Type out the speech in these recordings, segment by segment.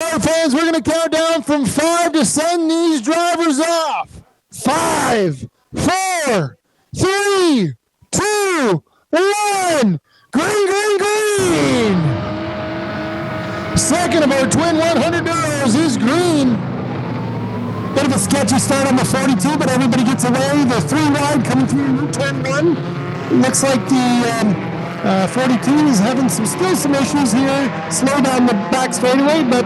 All right, fans, we're going to count down from 5 to send these drivers off. 5, 4, 3, 2, 1. Green, green, green. Second of our twin 100 Enduros is green. Bit of a sketchy start on the 42, but everybody gets away. The 3 wide coming through turn 1. Looks like the 42 is having still some issues here. Slow down the back straightaway, but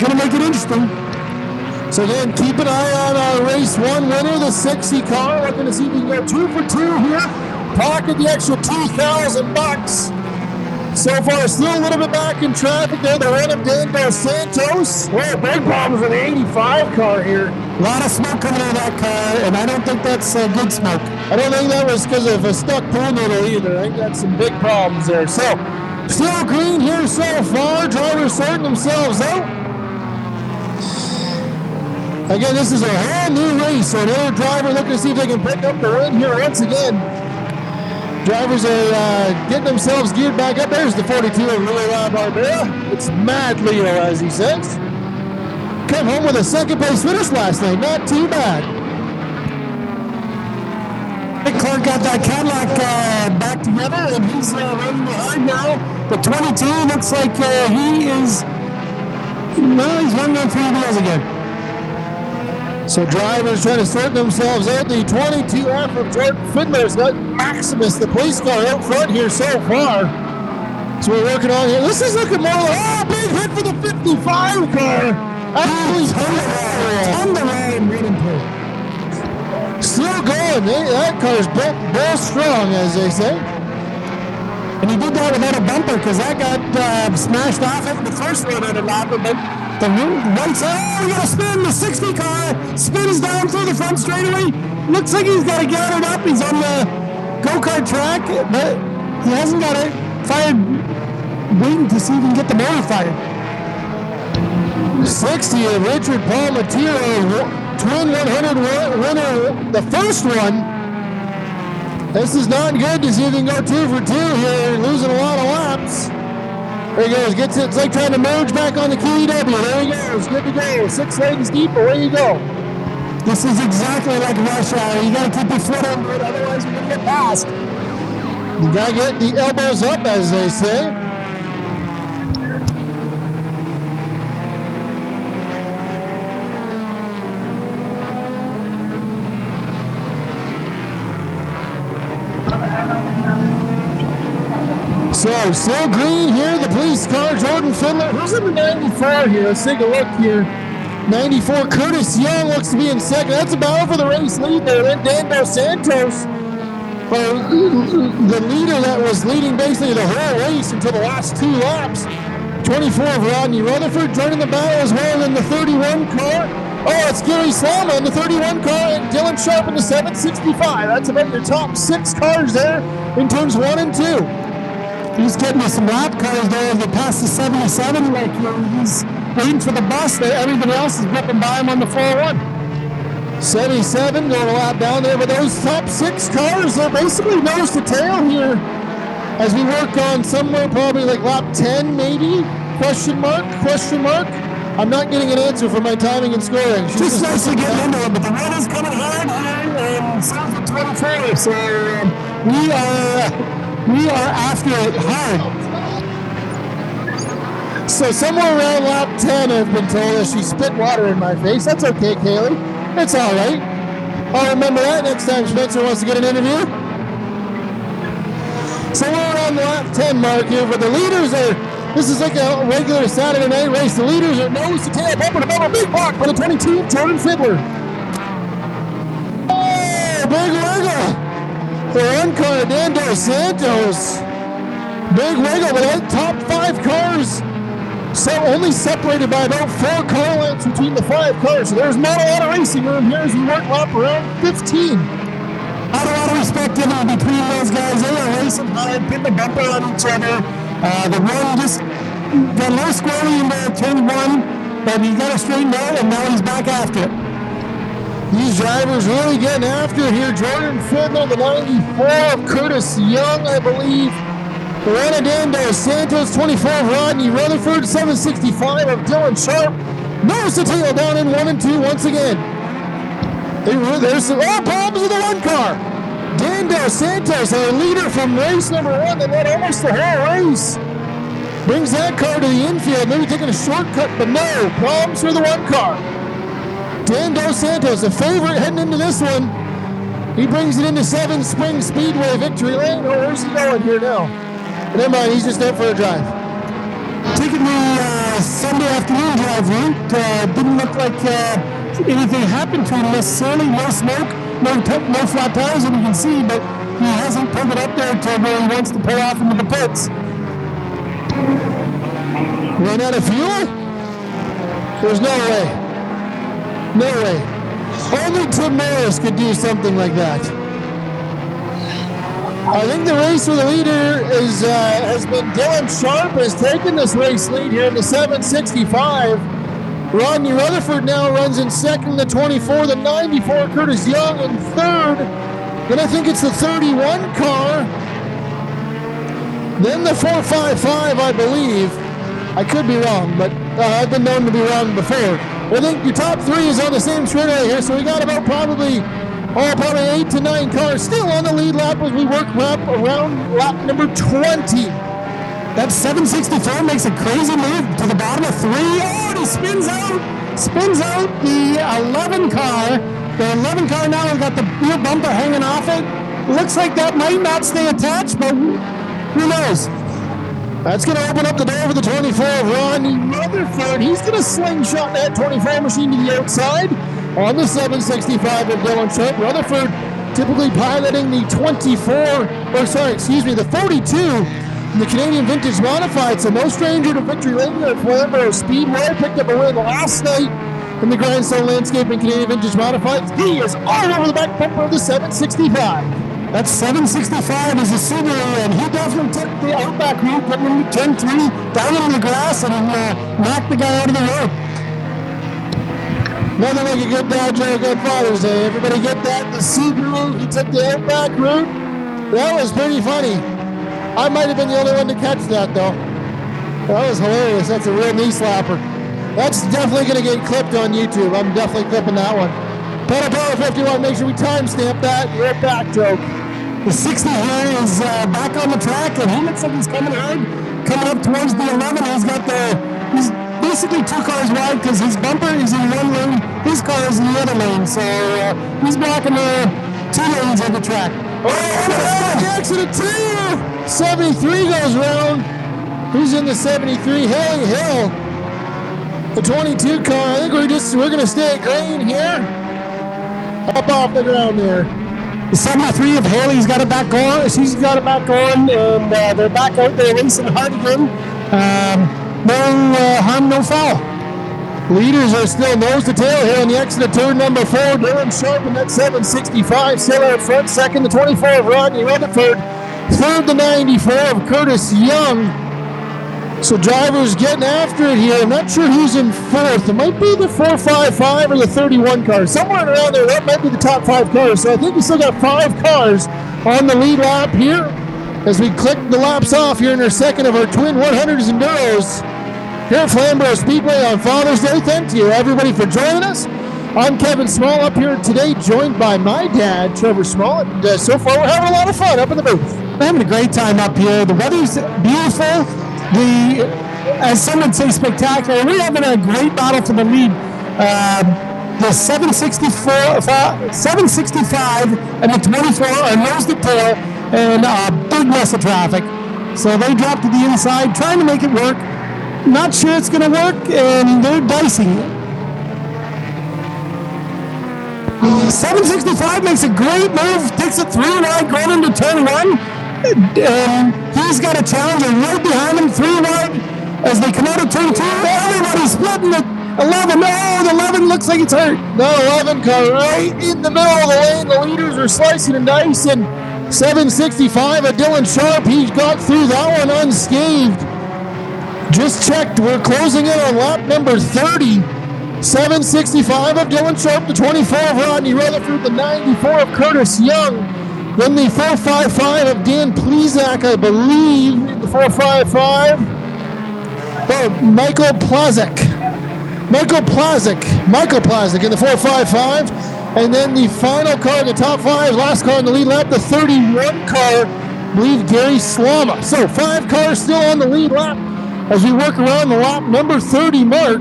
gonna make it interesting. So again, keep an eye on our race 1 winner, the 60 car. We're gonna see if we can go 2 for 2 here. Pocket the extra $2,000. So far, still a little bit back in traffic there. The run of Enduros Santos. Well, big problems with the 85 car here. A lot of smoke coming out of that car, and I don't think that's good smoke. I don't think that was because of a stuck pool noodle either. I think that's some big problems there. So, still green here so far. Drivers sorting themselves out. Again, this is a whole new race, so another driver looking to see if they can pick up the win here once again. Drivers are getting themselves geared back up. There's the 42 of Louis Barbera. It's Mad Leo, as he says. Came home with a second place finish last night. Not too bad. Clark got that Cadillac back together, and he's running behind now. The 22 looks like he's running on 3 wheels again. So drivers trying to sort themselves out. The 22F of Jordan Fiddler's got Maximus, the police car, out front here so far. So we're working on here. This is looking more like, big hit for the 55 car. On the line, reading pool. Still going. That car's bull strong, as they say. And he did that without a bumper because that got smashed off after the first run out of lap. But the right side, we got to spin. The 60 car spins down through the front straightaway. Looks like he's got it gathered up. He's on the go-kart track, but he hasn't got it fired. Waiting to see if he can get the motor fired. 60 of Richard Palmatiro, twin 100 winner, the first one. This is not good to see if he can go 2 for 2 here, losing a lot of laps. There he goes, gets it. It's like trying to merge back on the QEW. There he goes, good to go. 6 lanes deep, away you go. This is exactly like rush hour. You got to keep your foot under it, otherwise you're going to get past. You got to get the elbows up, as they say. So, still green here, the police car, Jordan Fiddler. Who's in the 94 here? Let's take a look here. 94, Curtis Young looks to be in second. That's a battle for the race lead there. Then Enduros Santos, the leader that was leading basically the whole race until the last 2 laps. 24 of Rodney Rutherford joining the battle as well in the 31 car. Oh, it's Gary Slama in the 31 car and Dylan Sharp in the 765. That's about your top 6 cars there in turns 1 and 2. He's getting some lap cars there as they pass the 77. Like, he's waiting for the bus. Everybody else is whipping by him on the 401. 77 going a lap down there, but those top 6 cars are basically nose to tail here as we work on somewhere probably like lap 10 maybe? Question mark? I'm not getting an answer for my timing and scoring. Just nicely getting into it, but the run is coming hard here and south of 24. So we are after it hard. So somewhere around lap 10, I've been told that she spit water in my face. That's okay, Kaylee. It's all right. I'll remember that next time Spencer wants to get an interview. So we're around the lap 10 mark here, but the leaders are, this is like a regular Saturday night race. The leaders are nose to tail, bumper to bumper, big block for the 22, Jordan Fiddler. Oh, big wiggle. The 1 car, Enduros Santos. Big wiggle, but top 5 cars. So only separated by about 4 car lengths between the 5 cars. So there's not a lot of racing room here as we work lap around 15. Not a lot of respect given between those guys. They are racing hard, put the bumper on each other. The run just got a little squirrely in turn 1, but he got it straightened out, and now he's back after it. These drivers really getting after it here. Jordan Fiddler, the 94 of Curtis Young, I believe. Juana Dan Dos Santos, 24 of Rodney Rutherford, 765 of Dylan Sharp. Nose to tail down in 1 and 2 once again. There's some problems with the 1 car. Dan Dos Santos, our leader from race number 1, that led almost the whole race. Brings that car to the infield, maybe taking a shortcut, but no, problems for the 1 car. Dan Dos Santos, the favorite heading into this one. He brings it into 7 Spring Speedway Victory Lane. Oh, where's he going here now? Never mind, he's just out for a drive. Taking the Sunday afternoon drive route, didn't look like anything happened to him necessarily. No smoke, no flat tires that you can see, but he hasn't pulled it up there to where he wants to pull off into the pits. Run out of fuel? There's no way. No way. Only Tim Morris could do something like that. I think the race for the leader has been Dylan Sharp, has taken this race lead here in the 765. Rodney Rutherford now runs in second, the 24, the 94, Curtis Young in third. Then I think it's the 31 car. Then the 455, I believe. I could be wrong, but I've been known to be wrong before. I think your top 3 is on the same straightaway here, so we got about probably 8 to 9 cars still on the lead lap as we work around lap number 20. That 764 makes a crazy move to the bottom of 3. Oh, and he spins out the 11 car. The 11 car now has got the rear bumper hanging off it. Looks like that might not stay attached, but who knows? That's going to open up the door for the 24 of Rodney Rutherford. He's going to slingshot that 24 machine to the outside on the 765 of Dylan Sharp. Rutherford typically piloting the 42 in the Canadian Vintage Modified, so no stranger to victory lane at Flamboro Speedway. Picked up a win last night in the Grindstone Landscape and Canadian Vintage Modified. He is all over the back bumper of the 765. That 765 is a Subaru, and he definitely took the outback route, getting into turn 3, down into the grass, and knocked the guy out of the road. Nothing like a good dad joke on Father's Day. Everybody get that? The Subaru, he took the outback route. That was pretty funny. I might have been the only one to catch that, though. That was hilarious. That's a real knee slapper. That's definitely going to get clipped on YouTube. I'm definitely clipping that one. Pedal Power 51, make sure we timestamp that. Your back joke. The 60 here is back on the track, and he looks like he's coming hard. Coming up towards the 11, he's basically 2 cars wide because his bumper is in one lane, his car is in the other lane, so he's blocking the 2 lanes of the track. Oh, the accident too! 73 goes round. Who's in the 73? Haley Hill. The 22 car. I think we're going to stay at green here. Up off the ground there. The 73 of Haley's got it back on. She's got it back on, and they're back out there racing hard again. No harm, no foul. Leaders are still nose to tail here on the exit of turn number 4. Dylan Sharp in that 765. Still out front. Second, the 24 of Rodney Rutherford. Third, the 94 of Curtis Young. So drivers getting after it here. I'm not sure who's in fourth. It might be the 455 or the 31 car. Somewhere around there, that might be the top 5 cars. So I think we still got 5 cars on the lead lap here as we click the laps off here in our second of our twin 100s Enduros here at Flamboro Speedway on Father's Day. Thank you, everybody, for joining us. I'm Kevin Small up here today, joined by my dad, Trevor Small. And so far, we're having a lot of fun up in the booth. We're having a great time up here. The weather's beautiful. As some would say, spectacular. We're having a great battle for the lead. The 765 and the 24 are nose to tail and a big mess of traffic. So they dropped to the inside, trying to make it work. Not sure it's going to work, and they're dicing it. 765 makes a great move, takes it 3 wide going into turn 1. And he's got a challenger right behind him, 3 wide as they come out of turn 2. Everybody's splitting the 11. Oh, the 11 looks like it's hurt. The 11 car right in the middle of the lane. The leaders are slicing and dicing. 765 at Dylan Sharp. He got through that one unscathed. Just checked. We're closing in on lap number 30. 765 of Dylan Sharp, the 24 of Rodney Rutherford, the 94 of Curtis Young. Then the 455 of Dan Plezak, I believe. The 455. Oh, Michael Plazek in the 455. And then the final car in the top 5, last car in the lead lap, the 31 car, I believe Gary Slama. So 5 cars still on the lead lap as we work around the lap number 30 mark.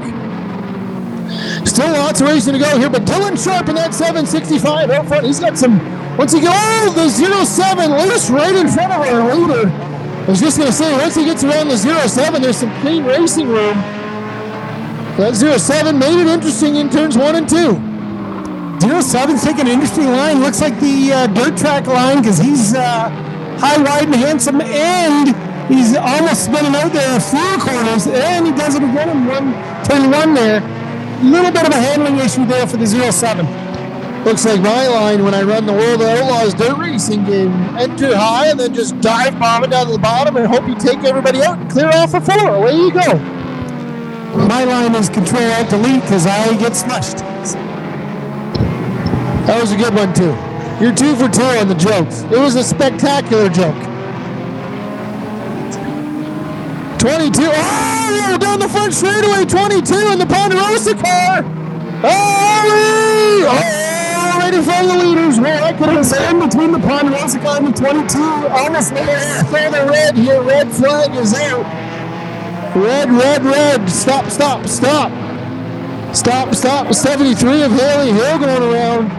Still lots of racing to go here, but Dylan Sharp in that 765 out front. He's got some, once he gets, the 07 loose right in front of our leader. I was just going to say, once he gets around the 07, there's some clean racing room. That 07 made it interesting in turns 1 and 2. 07's taking an interesting line. Looks like the dirt track line because he's high, wide, and handsome, and he's almost spinning out there a few corners, and he does it again in turn 1 there. Little bit of a handling issue there for the 07. Looks like my line when I run the World of Outlaws dirt racing game. Enter high and then just dive bomb it down to the bottom and hope you take everybody out and clear off for 4. Away you go. My line is Control Alt Delete because I get smushed. That was a good one too. You're 2 for 2 on the jokes. It was a spectacular joke. 22. Oh, down the front straightaway. 22 in the Ponderosa car. Oh, right in front of the leaders. Well, I could have been between the Ponderosa car and the 22. Almost for the red here. Red flag is out. Red. Stop. 73 of Haley Hill going around.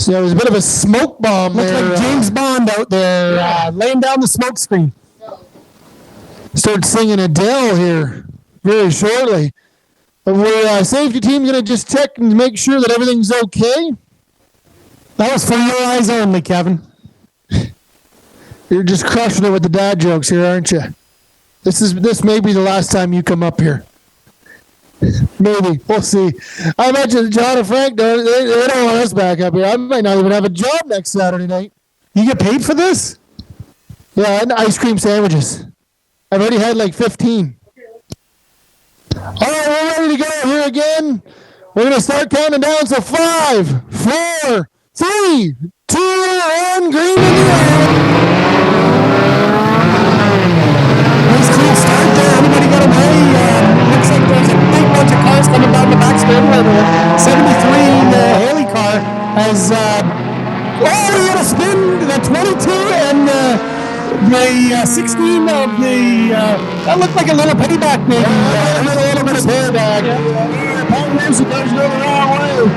So there was a bit of a smoke bomb Looked there. like James Bond out there laying down the smoke screen. Start singing Adele here very shortly. Our safety team's going to just check and make sure that everything's okay. That was for your eyes only, Kevin. You're just crushing it with the dad jokes here, aren't you? This may be the last time you come up here. Maybe. We'll see. I imagine John and Frank, they don't want us back up here. I might not even have a job next Saturday night. You get paid for this? Yeah, and ice cream sandwiches. I've already had like 15. All right, we're ready to go here again. We're going to start counting down. So 5, 4, 3, 2, 1, green in the air. Nice clean start there. Everybody got away. Looks like there's a big bunch of cars coming down the back straightaway. The 73 Haley car has, he had a spin. The 22 and the 16 of the, that looked like a little payback maybe. A little bit of payback.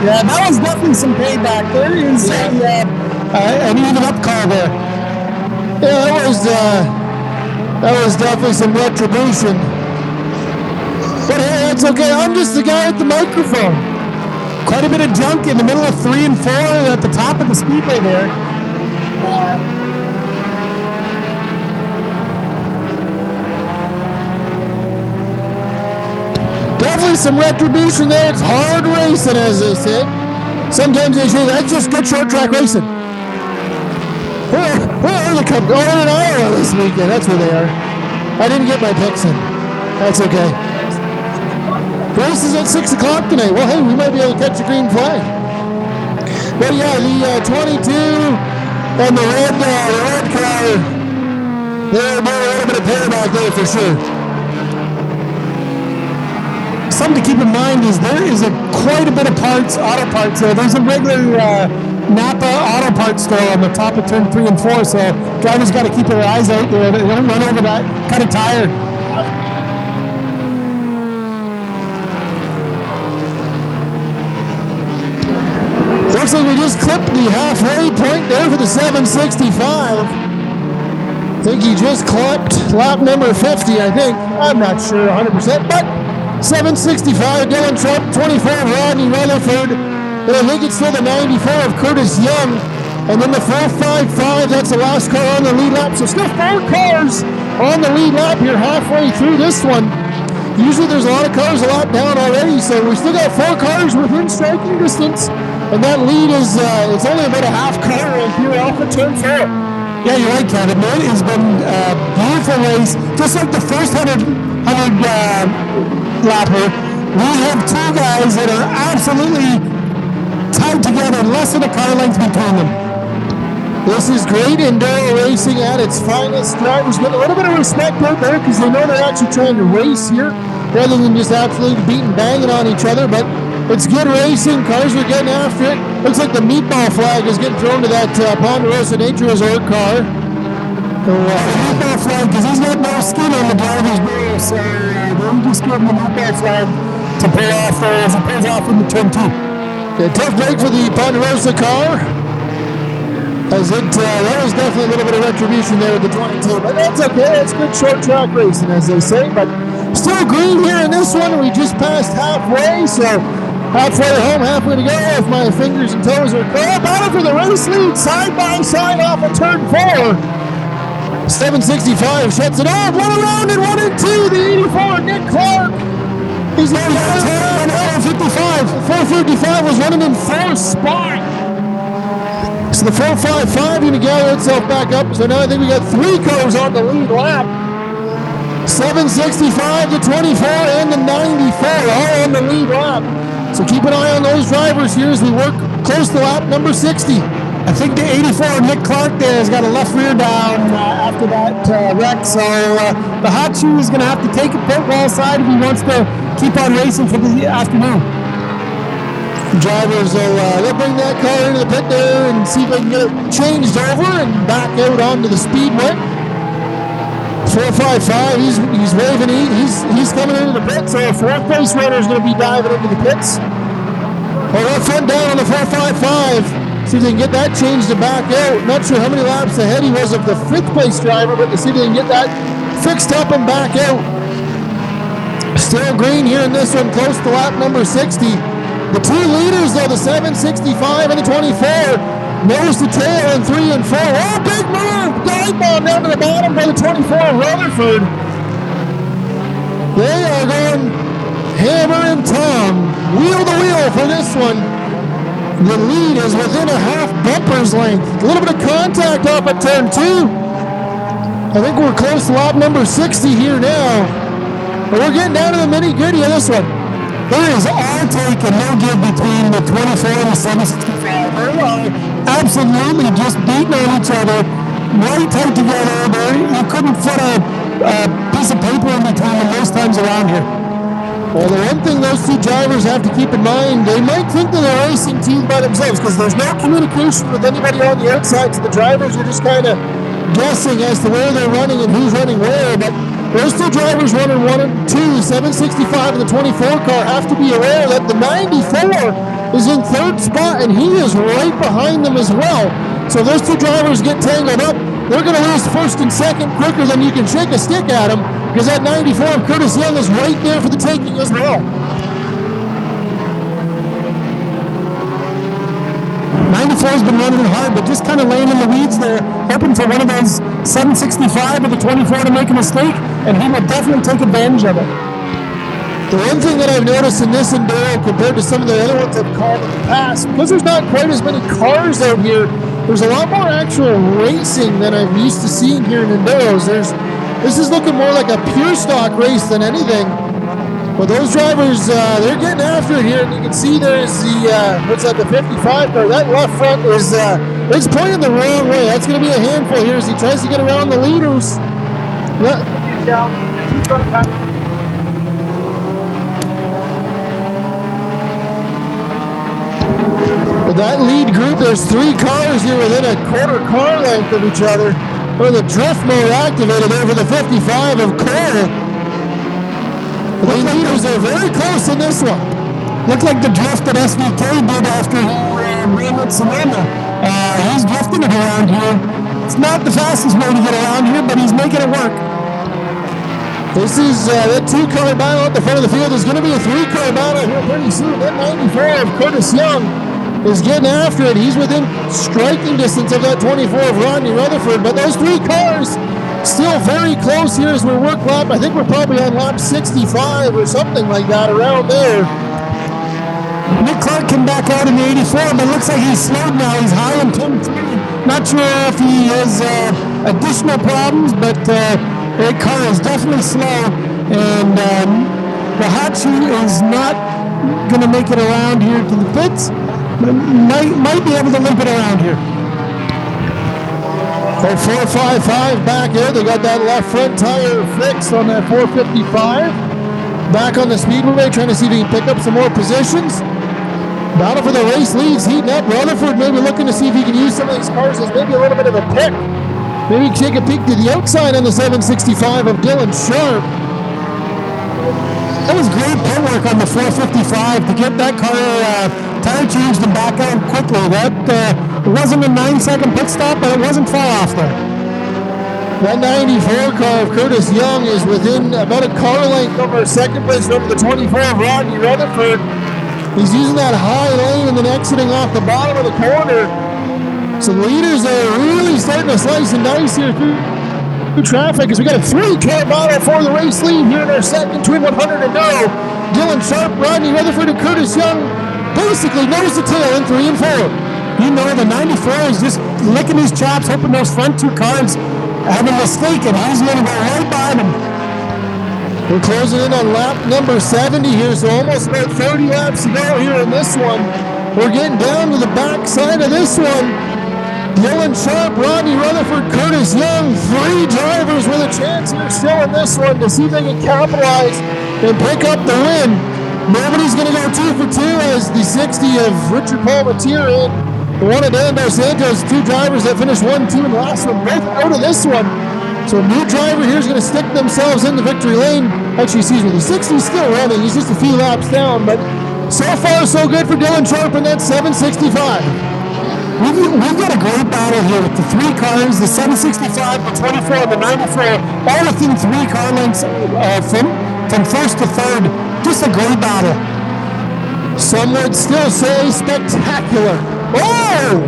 Yeah, that was definitely some payback. There is an even up call there. Yeah, that was definitely some retribution. But hey, that's okay. I'm just the guy at the microphone. Quite a bit of junk in the middle of 3 and 4 at the top of the speedway there. Definitely some retribution there. It's hard racing, as they say. Sometimes they say that's just good short track racing. Where are the Cubs? Oh, in Iowa this weekend. That's where they are. I didn't get my picks in. That's okay. Race is at 6 o'clock tonight. Well, hey, we might be able to catch a green flag. But yeah, the 22 and the red car, there'll be a little bit of payback there for sure. Something to keep in mind is there is quite a bit of auto parts there. There's a regular Napa auto parts store on the top of turn 3 and 4, so drivers got to keep their eyes out there. They don't run over that kind of tire. Looks like we just clipped the halfway point there for the 765. I think he just clipped lap number 50, I think. I'm not sure 100%, but 765, Dylan Trump, 24, Rodney Rutherford. And I think it's still the 94 of Curtis Young. And then the 455, that's the last car on the lead lap. So still 4 cars on the lead lap here halfway through this one. Usually there's a lot of cars a lot down already, so we still got 4 cars within striking distance. And that lead is, it's only about a half car on pure alpha turn 4. Yeah, you're right, Kevin. It has been a beautiful race. Just like the first 100 lapper, we have 2 guys that are absolutely tied together, less than a car length between them. This is great enduro racing at its finest. Drivers get a little bit of respect out there because they know they're actually trying to race here rather than just absolutely beating, banging on each other. But it's good racing. Cars are getting after it. Looks like the meatball flag is getting thrown to that Ponderosa Nature Resort car. So, meatball flag, because he's got no skin on the driver's wheel, so they'll just give him the meatball flag to pull off there as he pulls off into turn 2. Yeah, tough break for the Ponderosa car. As it, that was definitely a little bit of retribution there with the 22, but that's okay. That's good short track racing, as they say. But still green here in this one. We just passed halfway, so halfway home, halfway to go. If my fingers and toes are caught, battle for the race lead, side by side off of turn 4. 765 shuts it off. 1 around and 1 and 2. The 84, Nick Clark. He's on 455. 455 was running in 4th spot. So the 455 going to gather itself back up. So now I think we got 3 cars on the lead lap. 765, the 24, and the 94 all on the lead lap. So keep an eye on those drivers here as we work close to lap number 60. I think the 84 Nick Clark there has got a left rear down after that wreck, so the hot shoe is going to have to take a pit wall side if he wants to keep on racing for the afternoon. Drivers they'll bring that car into the pit there and see if they can get it changed over and back out onto the speedway. 455, he's waving, he's coming into the pit, so a 4th place runner is going to be diving into the pits. Well, that front down on the 455. See if they can get that changed to back out. Not sure how many laps ahead he was of the 5th place driver, but to see if they can get that fixed up and back out. Still green here in this one, close to lap number 60. The two leaders though, the 765 and the 24, nose to tail in 3 and 4. Oh, big move! Dive bomb down to the bottom by the 24 Rutherford. They are going hammer and tongue, wheel to wheel for this one. The lead is within a half bumper's length. A little bit of contact off at turn 2. I think we're close to lap number 60 here now. But we're getting down to the nitty-gritty of this one. There is all take and no give between the 24 and the 765. They are absolutely just beating on each other, right tight together. You couldn't put a piece of paper in between them most times around here. Well, the one thing those two drivers have to keep in mind, they might think that they're a racing team by themselves because there's no communication with anybody on the outside. So the drivers are just kind of guessing as to where they're running and who's running where. But those two drivers running 1 and 2, the 765 and the 24 car, have to be aware that the 94 is in 3rd spot and he is right behind them as well. So those two drivers get tangled up. They're going to lose 1st and 2nd quicker than you can shake a stick at them because that 94 of Curtis Young is right there for the taking as well. 94's been running hard, but just kind of laying in the weeds there, hoping for one of those 765 or the 24 to make a mistake, and he will definitely take advantage of it. The one thing that I've noticed in this Enduro compared to some of the other ones I've called in the past, because there's not quite as many cars out here, there's a lot more actual racing than I'm used to seeing here in Enduros. This is looking more like a pure stock race than anything. But those drivers, they're getting after it here, and you can see there's the, what's that, the 55 car. That left front is it's pointing the wrong way. That's going to be a handful here as he tries to get around the leaders. But that lead group, there's 3 cars here within a quarter car length of each other. With the drift mode activated there for the 55 of Cole. The leaders are very close in this one. Looked like the drift that SVK did after he ran with Sonoma. He's drifting it around here. It's not the fastest way to get around here, but he's making it work. This is that 2-car battle at the front of the field. There's going to be a 3-car battle here pretty soon. That 94 of Curtis Young is getting after it. He's within striking distance of that 24 of Rodney Rutherford, but those 3 cars still very close here as we work lap. I think we're probably on lap 65 or something like that around there. Nick Clark came back out in the 84, but it looks like he's slowed now. He's high in turn 3. Not sure if he has additional problems, but that car is definitely slow, and the hot shoe is not going to make it around here to the pits, but might be able to limp it around here. So 455 back here. They got that left front tire fixed on that 455. Back on the speedway, trying to see if he can pick up some more positions. Battle for the race leads heating up. Rutherford maybe looking to see if he can use some of these cars as maybe a little bit of a pick. Maybe take a peek to the outside on the 765 of Dylan Sharp. That was great pit work on the 455 to get that car tire changed and back out quickly. That it wasn't a 9-second pit stop, but it wasn't far off there. That 94 car of Curtis Young is within about a car length over second place over the 24 of Rodney Rutherford. He's using that high lane and then exiting off the bottom of the corner. So the leaders are really starting to slice and dice here through traffic as we got a 3-car battle for the race lead here in our second between 100 and 0. Dylan Sharp, Rodney Rutherford, and Curtis Young basically nose to tail in 3 and 4. You know, the 94 is just licking his chops, hoping those front 2 cars have a mistake, and he's going to go right by them. We're closing in on lap number 70 here, so almost about 30 laps to go here in this one. We're getting down to the back side of this one. Dylan Sharp, Rodney Rutherford, Curtis Young, 3 drivers with a chance here still in this one to see if they can capitalize and pick up the win. Nobody's going to go 2 for 2 as the 60 of Richard Palmatier and the one of Dan Dos Santos, 2 drivers that finished 1, 2, and the last one both out of this one. So a new driver here is going to stick themselves in the victory lane. Actually, excuse me, the 60 is still running. He's just a few laps down, but so far so good for Dylan Sharp in that 765. We've got a great battle here with the three cars, the 765, the 24, and the 94, all within 3 car lengths from first to third. Just a great battle. Some would still say spectacular. Oh!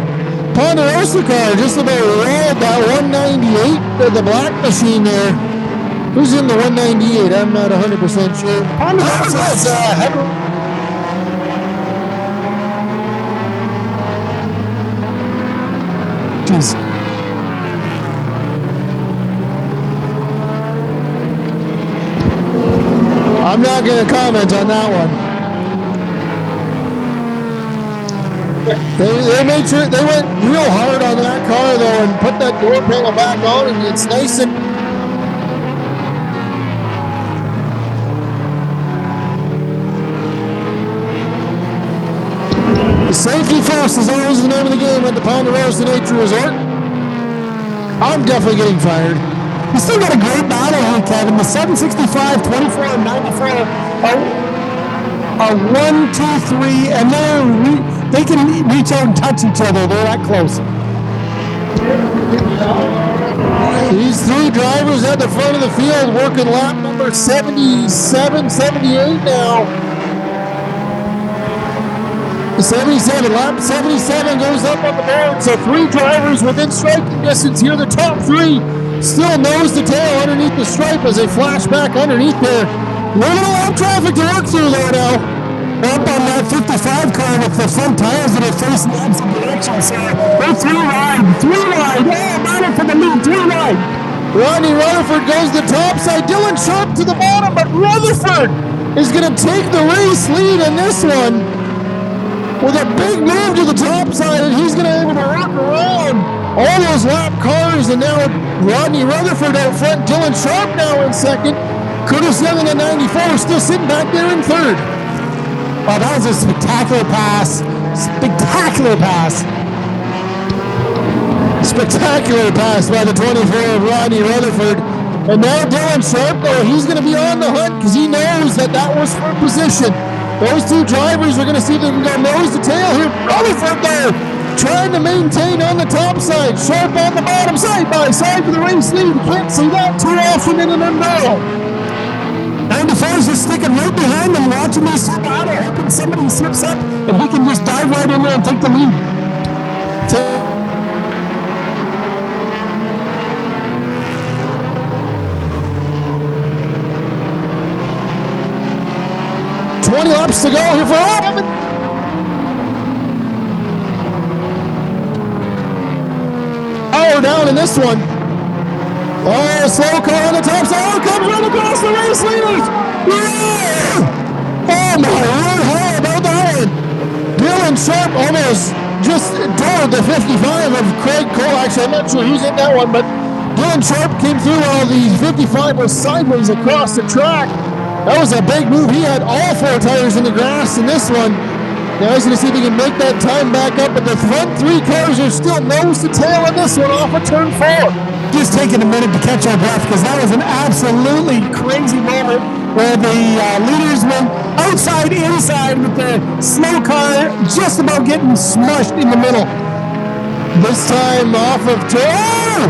Ponderosa car just about rolled that 198 of the black machine there. Who's in the 198? I'm not 100% sure. Ponderosa's Jeez. I'm not going to comment on that one. They made sure they went real hard on that car though and put that door panel back on, and it's nice and safety first is always the name of the game at the Ponderosa Nature Resort. I'm definitely getting fired. We still got a great battle here, Kevin. The 765, 24, and 94 are 1, 2, 3, and they can reach out and touch each other. They're that close. These 3 drivers at the front of the field working lap number 77, 78 now. 77, lap 77 goes up on the board, so 3 drivers within striking distance here. The top 3 still nose to tail underneath the stripe as they flash back underneath there. Little lap traffic to work through there now. Up on that 55 car with the front tires that are facing the opposite direction, so they're 3 wide. Oh, battle for the lead, 3 wide. Rodney Rutherford goes the top side. Dylan Sharp to the bottom, but Rutherford is going to take the race lead in this one with a big move to the top side, and he's going to be able to work around all those lap cars, and now Rodney Rutherford out front, Dylan Sharp now in second, Curtis Young in the 94 still sitting back there in third. Wow, that was a spectacular pass. Spectacular pass by the 24 of Rodney Rutherford. And now Dylan Sharp, though, he's going to be on the hunt because he knows that was for position. Those 2 drivers are going to see if they can go nose to tail here. Rutherford there, trying to maintain on the top side. Sharp on the bottom, side by side for the race lead. You can't see that too often in an Enduro. 94 is just sticking right behind them, watching this battle, hoping somebody slips up and he can just dive right in there and take the lead. 20 laps to go here for Adam. Hour down in this one. Oh, slow car on the top side. Oh, comes right across the race leaders. Yeah! Oh my word, how about that one? Dylan Sharp almost just doored the 55 of Craig Cole. Actually, I'm not sure who's in that one, but Dylan Sharp came through while the 55 was sideways across the track. That was a big move. He had all 4 tires in the grass in this one. Now he's going to see if he can make that time back up, but the front 3 cars are still nose to tail in this one off of turn 4. Just taking a minute to catch our breath because that was an absolutely crazy moment where the leaders went outside, inside with the slow car just about getting smushed in the middle. This time off of turn.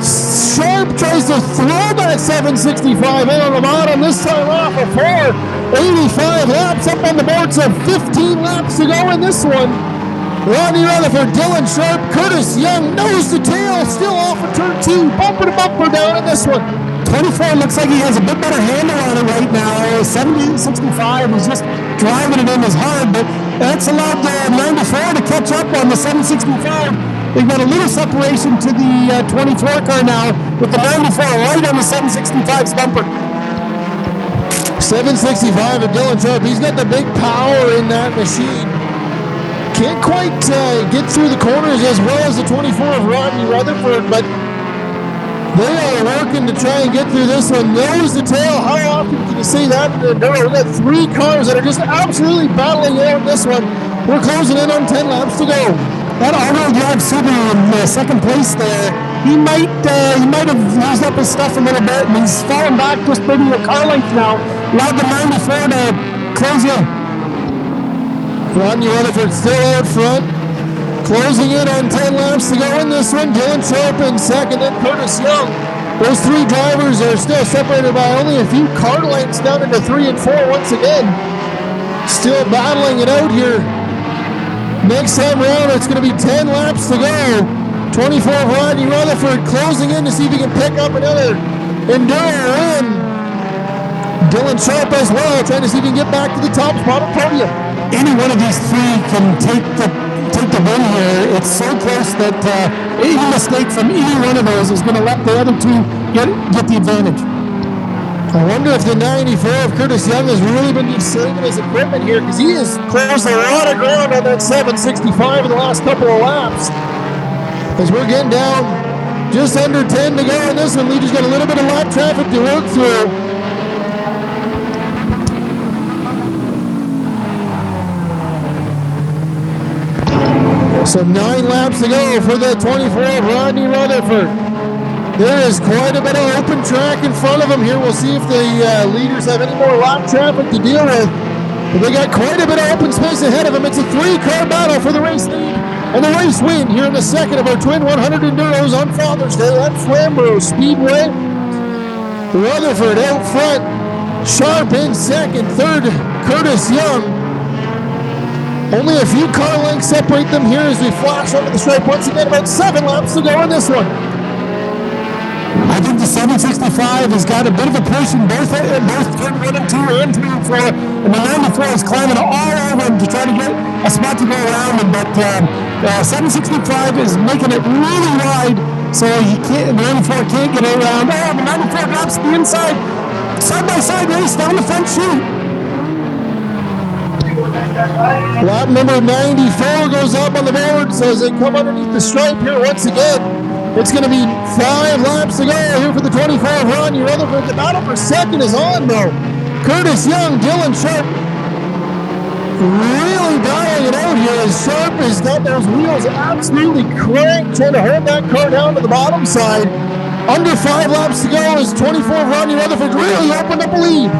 Sharp tries to throw that 765 in on the bottom, this time off of 4. 85 laps up on the board, so 15 laps to go in this one. Rodney Rutherford, Dylan Sharp, Curtis Young, nose to tail, still off of turn 2, bumper to bumper down in this one. 24 looks like he has a bit better handle on it right now. 65 is just driving it in as hard, but that's allowed the 94 to catch up on the 765. They've got a little separation to the 24 car now with the 94 right on the 765's bumper. 765 of Dylan Sharp. He's got the big power in that machine. Can't quite get through the corners as well as the 24 of Rodney Rutherford, but they are working to try and get through this one. Nose to tail. How often can you see that in Enduro? We've got 3 cars that are just absolutely battling out in this one. We're closing in on 10 laps to go. That all-wheel drive Subaru in second place there, he might have used up his stuff a little bit, and he's falling back just maybe a car length now. Allowed the 94 to close in. Rodney Rutherford still out front. Closing in on 10 laps to go in this one. Dylan Sharp in second, then Curtis Young. Those three drivers are still separated by only a few car lengths down into 3 and 4 once again. Still battling it out here. Next time around, it's going to be 10 laps to go. 24 of Rodney Rutherford closing in to see if he can pick up another Enduro win. Dylan Sharp as well, trying to see if he can get back to the top spot of the podium. Any one of these three can take the win here. It's so close that any mistake from either one of those is going to let the other two get the advantage. I wonder if the 94 of Curtis Young has really been just saving his equipment here, because he has closed a lot of ground on that 765 in the last couple of laps. As we're getting down just under 10 to go on this one, Leader's got a little bit of lap traffic to work through. So 9 laps to go for the 24 of Rodney Rutherford. There is quite a bit of open track in front of them here. We'll see if the leaders have any more lap traffic to deal with. But they got quite a bit of open space ahead of them. It's a 3-car battle for the race lead and the race win here in the second of our Twin 100 Enduros on Father's Day at Flamboro Speedway. Rutherford out front, Sharp in second, third Curtis Young. Only a few car lengths separate them here as we flash onto the stripe once again. About 7 laps to go in this one. I think the 765 has got a bit of a push in both turn 1 and 2 and 3 and 4. And the 94 is climbing all over him to try to get a spot to go around him. But 765 is making it really wide, so the 94 can't get around. Oh, the 94 drops to the inside. Side-by-side race down the front chute. Lap number 94 goes up on the board, so as they come underneath the stripe here once again, it's going to be 5 laps to go here for the 24 of Rodney Rutherford. The battle for second is on, though. Curtis Young, Dylan Sharp really battling it out here as Sharp has got those wheels absolutely cranked, trying to hold that car down to the bottom side. Under 5 laps to go as 24 of Rodney Rutherford really opened up a lead.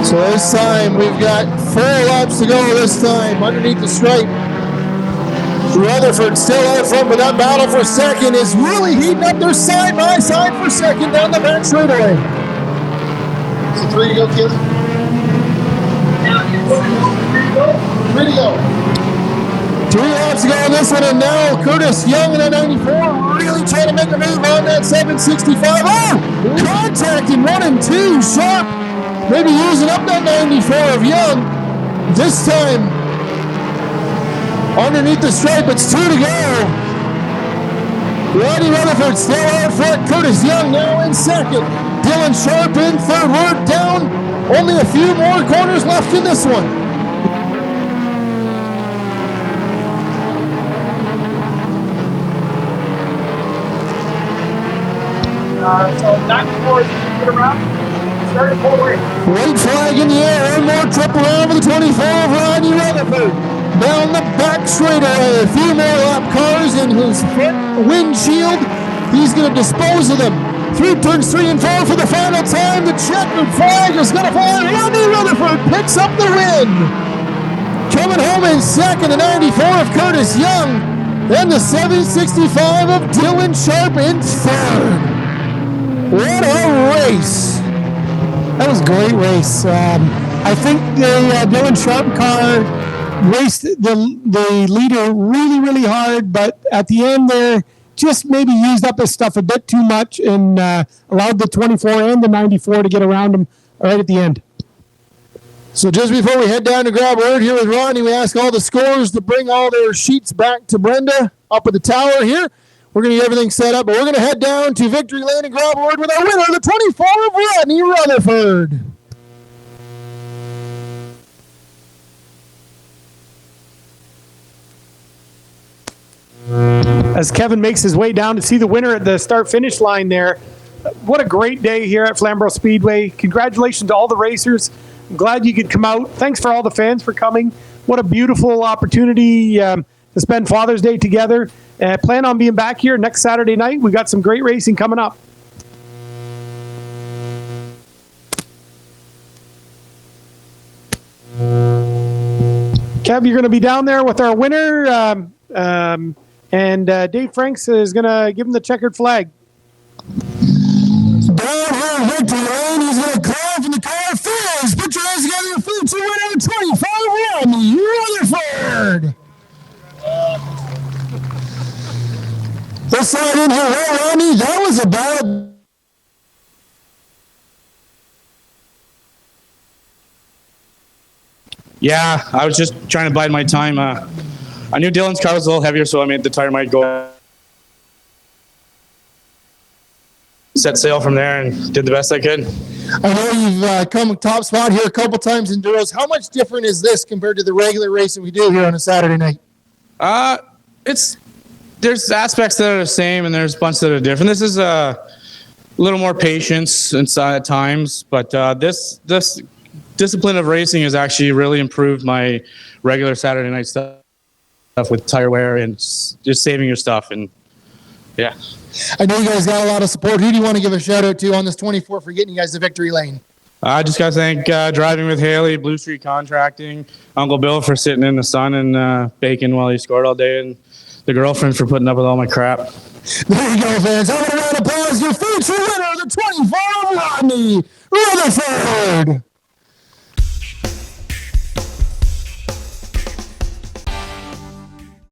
So this time we've got 4 laps to go this time underneath the stripe. Rutherford still out front, but that battle for second is really heating up. They're side by side for second down the back straightaway. So 3 to go, kids. 3 to go. 3 laps to go on this one, and now Curtis Young in that 94 really trying to make a move on that 765. Oh! Contacting 1 and 2. Sharp maybe using up that 94 of Young. This time, underneath the stripe, it's 2 to go. Rodney Rutherford still out front. Curtis Young now in second. Dylan Sharp in third. We're down only a few more corners left in this one. So 94 is get around. White flag in the air, one more trip around for the 24 of Rodney Rutherford. Down the back straightaway, a few more lap cars in his front windshield. He's going to dispose of them. Through turns 3 and 4 for the final time. The checkered flag is going to fly. Rodney Rutherford picks up the win. Coming home in second, the 94 of Curtis Young. Then the 765 of Dylan Sharp in third. What a race. That was a great race. I think the Dylan Sharp car raced the leader really, really hard, but at the end there, just maybe used up his stuff a bit too much and allowed the 24 and the 94 to get around him right at the end. So just before we head down to grab word here with Rodney, we ask all the scorers to bring all their sheets back to Brenda up at the tower here. We're going to get everything set up, but we're going to head down to Victory Lane and grab word with our winner, the 24 of Rodney Rutherford. As Kevin makes his way down to see the winner at the start-finish line there, what a great day here at Flamboro Speedway. Congratulations to all the racers. I'm glad you could come out. Thanks for all the fans for coming. What a beautiful opportunity to spend Father's Day together. Plan on being back here next Saturday night. We got some great racing coming up. Kev, you're going to be down there with our winner, and Dave Franks is going to give him the checkered flag. Down here, victory lane. He's going to call from the car. Fizz, put your hands together. Your feet winner, 25 Rodney Rutherford. Let's slide in here. Well, Rodney, that was about. Yeah, I was just trying to bide my time. I knew Dylan's car was a little heavier, so I made the tire might go. Set sail from there and did the best I could. I know you've come top spot here a couple times in Enduros. How much different is this compared to the regular racing we do here on a Saturday night? There's aspects that are the same, and there's a bunch that are different. This is a little more patience inside at times, but this discipline of racing has actually really improved my regular Saturday night stuff with tire wear and just saving your stuff. And yeah. I know you guys got a lot of support. Who do you want to give a shout out to on this 24 for getting you guys to victory lane? I just got to thank Driving with Haley, Blue Street Contracting, Uncle Bill for sitting in the sun and baking while he scored all day, and the girlfriend for putting up with all my crap. There you go, fans. Have a round of applause. Your feature winner, the 24 Rodney Rutherford.